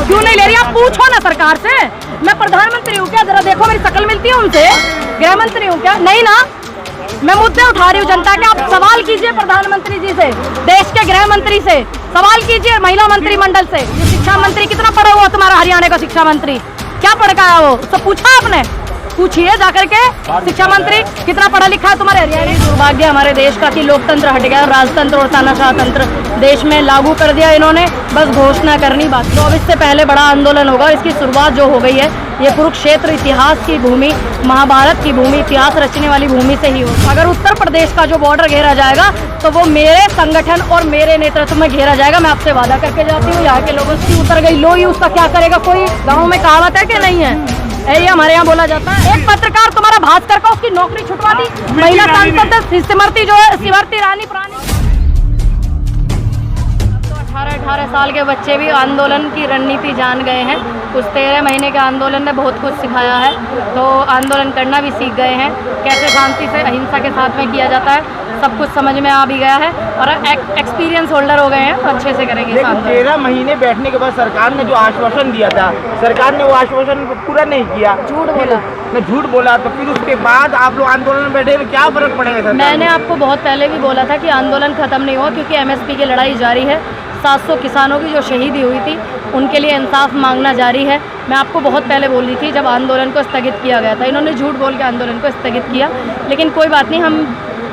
क्यों नहीं ले रही? आप पूछो ना सरकार से। मैं प्रधानमंत्री हूँ क्या? जरा देखो मेरी शक्ल मिलती है उनसे? गृह मंत्री हूँ क्या? नहीं ना। मैं मुद्दे उठा रही हूँ जनता के। आप सवाल कीजिए प्रधानमंत्री जी से, देश के गृह मंत्री से सवाल कीजिए, महिला मंत्रिमंडल से। शिक्षा मंत्री कितना पढ़ा हुआ तुम्हारा हरियाणा का शिक्षा मंत्री? क्या पढ़ का है वो? सब पूछा आपने? पूछिए जाकर के शिक्षा मंत्री कितना पढ़ा लिखा है तुम्हारे हरियाणा? दुर्भाग्य हमारे देश का कि लोकतंत्र हट गया, राजतंत्र और तानाशाह तंत्र देश में लागू कर दिया इन्होंने। बस घोषणा करनी बाकी। 24 से पहले बड़ा आंदोलन होगा। इसकी शुरुआत जो हो गई है ये कुरुक्षेत्र इतिहास की भूमि, महाभारत की भूमि, इतिहास रचने वाली भूमि से ही हो। अगर उत्तर प्रदेश का जो बॉर्डर घेरा जाएगा तो वो मेरे संगठन और मेरे नेतृत्व में घेरा जाएगा। मैं आपसे वादा करके जाती हूँ। यहाँ के लोगों से उतर गई लोई, उसका क्या करेगा कोई? गाँव में कहावत है कि नहीं है? ये हमारे यहाँ बोला जाता है। एक पत्रकार तुम्हारा भास्कर का, उसकी नौकरी छुटवा दी। महिला सांसद सिमरती जो है, सिमरती रानी पुरानी। 18 साल के बच्चे भी आंदोलन की रणनीति जान गए हैं। कुछ 13 महीने के आंदोलन ने बहुत कुछ सिखाया है, तो आंदोलन करना भी सीख गए हैं। कैसे शांति से अहिंसा के साथ में किया जाता है सब कुछ समझ में आ भी गया है और एक्सपीरियंस होल्डर हो गए हैं, तो अच्छे से करेंगे। 13 महीने बैठने के बाद सरकार ने जो आश्वासन दिया था, सरकार ने वो आश्वासन पूरा नहीं किया, झूठ बोला। तो फिर उसके बाद आप लोग आंदोलन में बैठे, क्या फर्क पड़ेगा सर? मैंने आपको बहुत पहले भी बोला था कि आंदोलन खत्म नहीं हुआ, क्योंकि MSP की लड़ाई जारी है। 700 किसानों की जो शहीदी हुई थी उनके लिए इंसाफ मांगना जारी है। मैं आपको बहुत पहले बोल रही थी जब आंदोलन को स्थगित किया गया था। इन्होंने झूठ बोल के आंदोलन को स्थगित किया, लेकिन कोई बात नहीं, हम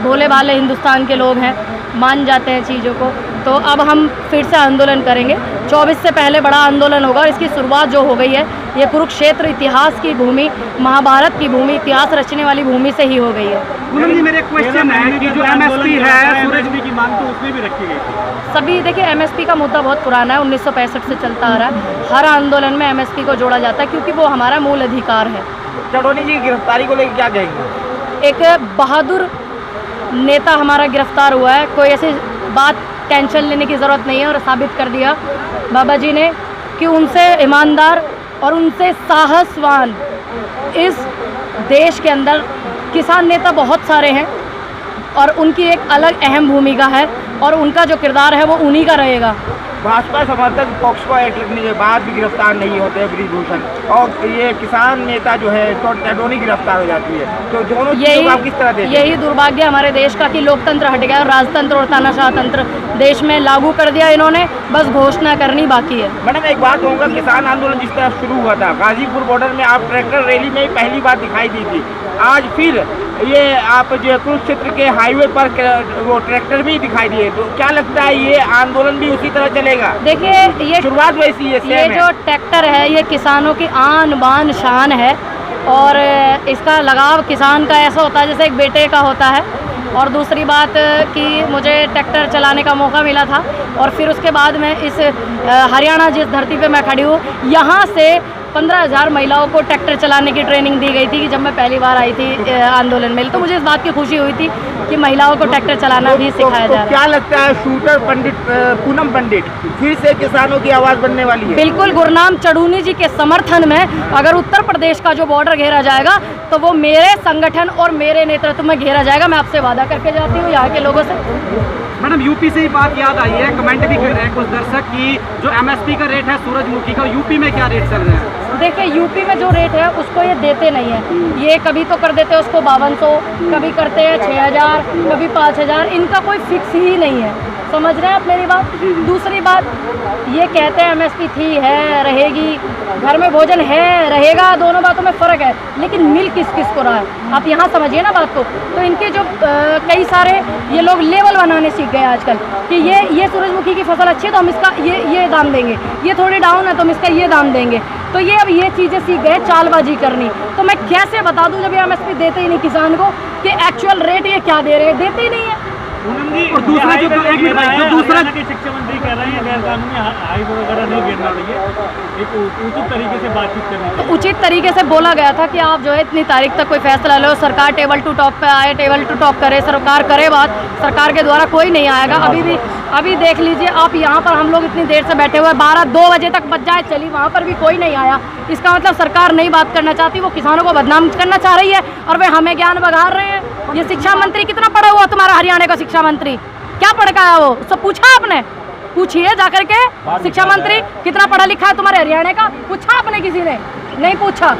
भोले भाले हिंदुस्तान के लोग हैं, मान जाते हैं चीज़ों को। तो अब हम फिर से आंदोलन करेंगे। 24 से पहले बड़ा आंदोलन होगा। इसकी शुरुआत जो हो गई है ये कुरुक्षेत्र इतिहास की भूमि, महाभारत की भूमि, इतिहास रचने वाली भूमि से ही हो गई है। पूनम जी, मेरे क्वेश्चन है कि जो MSP है, सूरज की मांग तो उसमें भी रखी गई थी। सभी देखिए, MSP का मुद्दा बहुत पुराना है, 1965 से चलता आ रहा है। हर आंदोलन में MSP को जोड़ा जाता है क्योंकि वो हमारा मूल अधिकार है। चढ़ौनी जी की गिरफ्तारी को लेकर क्या कहेंगे? एक बहादुर नेता हमारा गिरफ्तार हुआ है। कोई ऐसी बात टेंशन लेने की ज़रूरत नहीं है, और साबित कर दिया बाबा जी ने कि उनसे ईमानदार और उनसे साहसवान इस देश के अंदर किसान नेता बहुत सारे हैं, और उनकी एक अलग अहम भूमिका है, और उनका जो किरदार है वो उन्हीं का रहेगा। भाजपा समर्थक पॉक्सो एक्ट लगने के बाद भी गिरफ्तार नहीं होते हैं ब्रिजभूषण, और ये किसान नेता जो है चढ़ौनी गिरफ्तार हो जाती है। तो दोनों चीज़ों को आप किस तरह देखते हैं? यही दुर्भाग्य हमारे देश का कि लोकतंत्र हट गया, राजतंत्र और तानाशाह तंत्र देश में लागू कर दिया इन्होंने। बस घोषणा करनी बाकी है। मैडम, एक बात कहूँगा, किसान आंदोलन जिस तरह शुरू हुआ था गाजीपुर बॉर्डर में, आप ट्रैक्टर रैली में पहली बार दिखाई दी थी। आज फिर ये आप जो कुरुक्षेत्र के हाईवे पर वो ट्रैक्टर भी दिखाई दिए, तो क्या लगता है ये आंदोलन भी उसी तरह चलेगा? देखिए, ये शुरुआत वैसी है। ये जो ट्रैक्टर है ये किसानों की आन बान शान है, और इसका लगाव किसान का ऐसा होता है जैसे एक बेटे का होता है। और दूसरी बात कि मुझे ट्रैक्टर चलाने का मौका मिला था, और फिर उसके बाद में इस हरियाणा जिस धरती पे मैं खड़ी हूँ, यहाँ से 15,000 महिलाओं को ट्रैक्टर चलाने की ट्रेनिंग दी गई थी कि जब मैं पहली बार आई थी आंदोलन में। तो मुझे इस बात की खुशी हुई थी कि महिलाओं को ट्रैक्टर चलाना भी सिखाया जा रहा है। क्या लगता है शूटर पंडित पूनम पंडित फिर से किसानों की आवाज़ बनने वाली है? बिल्कुल। गुरनाम चढ़ूनी जी के समर्थन में अगर उत्तर प्रदेश का जो बॉर्डर घेरा जाएगा तो वो मेरे संगठन और मेरे नेतृत्व में घेरा जाएगा। मैं आपसे वादा करके जाती हूँ यहाँ के लोगों से। मैडम, यूपी से ही बात याद आई है, कमेंट भी कर रहे हैं कुछ दर्शक कि जो MSP का रेट है सूरजमुखी का, यूपी में क्या रेट चल रहे हैं? देखिए, यूपी में जो रेट है उसको ये देते नहीं है। ये कभी तो कर देते हैं उसको 5200, कभी करते हैं 6000, कभी 5000। इनका कोई फिक्स ही नहीं है। समझ रहे हैं आप मेरी बात? दूसरी बात, ये कहते हैं MSP थी, है, रहेगी, घर में भोजन है, रहेगा, दोनों बातों में फ़र्क है, लेकिन मिल किस किस को रहा है आप यहाँ समझिए ना बात को। तो इनके जो कई सारे ये लोग लेवल बनाने सीख गए आजकल कि ये सूरजमुखी की फसल अच्छी है तो हम इसका ये दाम देंगे, ये थोड़ी डाउन है तो हम इसका ये दाम देंगे। तो ये अब ये चीज़ें सीख गए चालबाजी करनी। तो मैं कैसे बता दूँ जब ये MSP देते ही नहीं किसान को कि एक्चुअल रेट ये क्या दे रहे हैं? देते ही नहीं है। और दूसरा जो दूसरा शिक्षा मंत्री कह रहे हैं गैर कानूनी हाईवे वगैरह नहीं गिरना चाहिए, एक उचित तरीके से बातचीत करनी चाहिए। तो उचित तरीके से बोला गया था कि आप जो है इतनी तारीख तक कोई फैसला लो, सरकार टेबल टू टॉक पे आए, टेबल टू टॉक करे, सरकार करे बात। सरकार के द्वारा कोई नहीं आएगा। अभी देख लीजिए आप, यहाँ पर हम लोग इतनी देर से बैठे हुए, 2 बजे तक बच जाए चली, वहाँ पर भी कोई नहीं आया। इसका मतलब सरकार नहीं बात करना चाहती, वो किसानों को बदनाम करना चाह रही है, और वे हमें ज्ञान बघार रहे हैं। ये शिक्षा मंत्री कितना पढ़ा हुआ तुम्हारा हरियाणा का शिक्षा मंत्री? क्या पढ़ का है वो? सब पूछा आपने? पूछिए जाकर के शिक्षा मंत्री कितना पढ़ा लिखा है तुम्हारे हरियाणा का, पूछा आपने किसी ने? नहीं पूछा।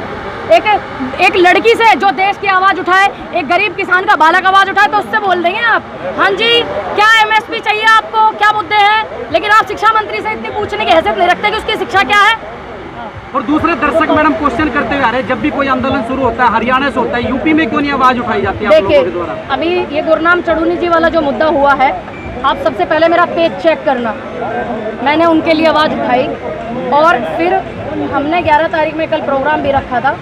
एक लड़की से जो देश की आवाज उठाए, एक गरीब किसान का बालक आवाज उठाए, तो उससे बोल देंगे आप हाँ जी क्या MSP चाहिए आपको, क्या मुद्दे हैं? लेकिन आप शिक्षा मंत्री से इतनी पूछने की हैसियत नहीं रखते कि उसकी शिक्षा क्या है। और दूसरे दर्शक मैडम क्वेश्चन करते हुए आ रहे हैं, जब भी कोई आंदोलन शुरू होता है हरियाणा से होता है, यूपी में क्यों नहीं आवाज उठाई जाती है आप लोगों के द्वारा? देखिए अभी ये गुरनाम चढ़ूनी जी वाला जो मुद्दा हुआ है, आप सबसे पहले मेरा पेज चेक करना। मैंने उनके लिए आवाज़ उठाई और फिर हमने 11 तारीख में कल प्रोग्राम भी रखा था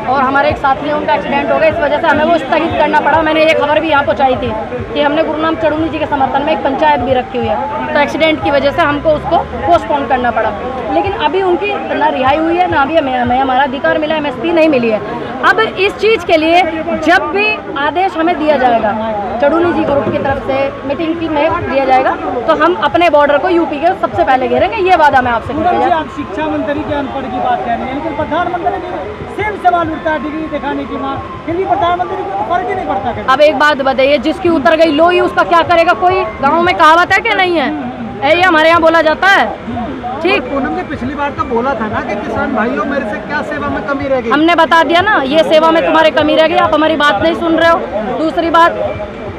और हमारे एक साथी हैं उनका एक्सीडेंट हो गया, इस वजह से हमें वो स्थगित करना पड़ा। मैंने ये खबर भी यहाँ पहुँचाई थी कि हमने गुरनाम चढ़ूनी जी के समर्थन में एक पंचायत भी रखी हुई है, तो एक्सीडेंट की वजह से हमको उसको पोस्टपोन करना पड़ा। लेकिन अभी उनकी ना रिहाई हुई है, ना अभी हमें हमारा अधिकार मिला, MSP नहीं मिली है। अब इस चीज़ के लिए जब भी आदेश हमें दिया जाएगा चढ़ूनी जी ग्रुप की तरफ से मीटिंग की में दिया जाएगा, तो हम अपने बॉर्डर को यूपी के सबसे पहले घेरेंगे, ये वादा मैं आपसे करते हैं। आप शिक्षा मंत्री के अनपढ़ की बात कह रहे हैं, लेकिन प्रधानमंत्री की सेम सवाल उठता है डिग्री दिखाने की माँ, फिर भी प्रधानमंत्री को फर्क ही नहीं पड़ता कभी। अब एक बात बताइए, जिसकी उतर गई लोई उसका क्या करेगा कोई? गाँव में कहावत है कि नहीं है? ये हमारे यहाँ बोला जाता है। ठीक, पूनम ने पिछली बार तो बोला था ना कि किसान भाइयों मेरे से क्या सेवा में कमी रह गई। हमने बता दिया ना, ये सेवा में तुम्हारी कमी रह गई, आप हमारी बात नहीं सुन रहे हो। दूसरी बात,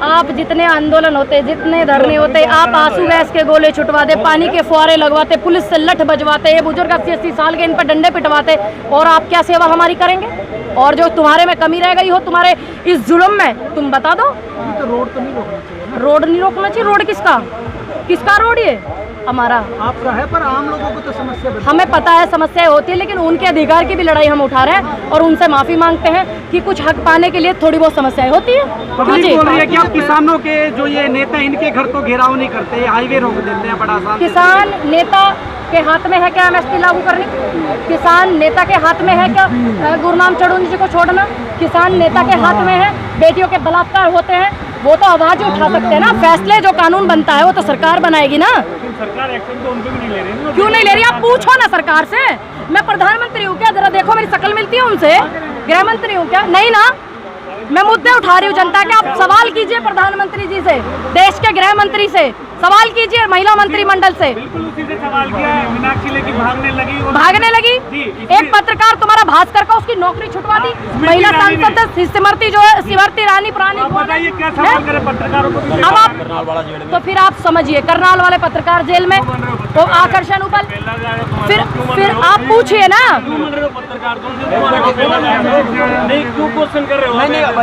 आप जितने आंदोलन होते, जितने धरने होते, आप आंसू गैस के गोले छुटवाते, पानी के फुहारे लगवाते, पुलिस से लठ बजवाते, ये बुजुर्ग 80-80 साल के इन पर डंडे पिटवाते, और आप क्या सेवा हमारी करेंगे? और जो तुम्हारे में कमी रह गई हो तुम्हारे इस जुल्म में, तुम बता दो। तो रोड तो नहीं रोकना चाहिए। रोड नहीं रोकना चाहिए? रोड किसका किसका रोड? ये हमारा आपका है, पर आम लोगों को तो समस्या हमें पता है समस्याएं होती है, लेकिन उनके अधिकार की भी लड़ाई हम उठा रहे हैं और उनसे माफी मांगते हैं कि कुछ हक पाने के लिए थोड़ी बहुत समस्याएं होती है। पब्लिक बोल रही है कि आप किसानों के जो ये नेता इनके घर तो घेराव नहीं करते, हाईवे रोक देते हैं, बड़ा आसान। किसान नेता के हाथ में है क्या MSP लागू करनी? किसान नेता के हाथ में है क्या गुरनाम चढ़ूनी जी को छोड़ना? किसान नेता के हाथ में है बेटियों के बलात्कार होते हैं, वो तो आवाज उठा सकते हैं ना। फैसले जो कानून बनता है वो तो सरकार बनाएगी ना। सरकार एक्शन तो उनपे भी नहीं ले रही है। क्यों नहीं ले रही? आप पूछो ना सरकार से। मैं प्रधानमंत्री हूँ क्या? जरा देखो मेरी शक्ल मिलती है उनसे? गृह मंत्री हूँ क्या? नहीं ना। मैं मुद्दे उठा रही हूँ जनता के। आप सवाल कीजिए प्रधानमंत्री जी से, देश के गृह मंत्री से सवाल कीजिए, महिला मंत्रिमंडल से। बिल्कुल उसी से सवाल किया है। मीनाक्षी लेकी भागने लगी। एक पत्रकार तुम्हारा भास्कर का उसकी नौकरी छुटवा दी। महिला सांसद स्मृति जो है, स्मृति रानी पुरानी, बताइए क्या सवाल करे पत्रकारों को? अब आप तो फिर आप समझिए, करनाल वाले पत्रकार जेल में, तो आकर्षण उपल, फिर आप पूछिए ना। पत्रकार नहीं, क्यों क्वेश्चन कर रहे हो?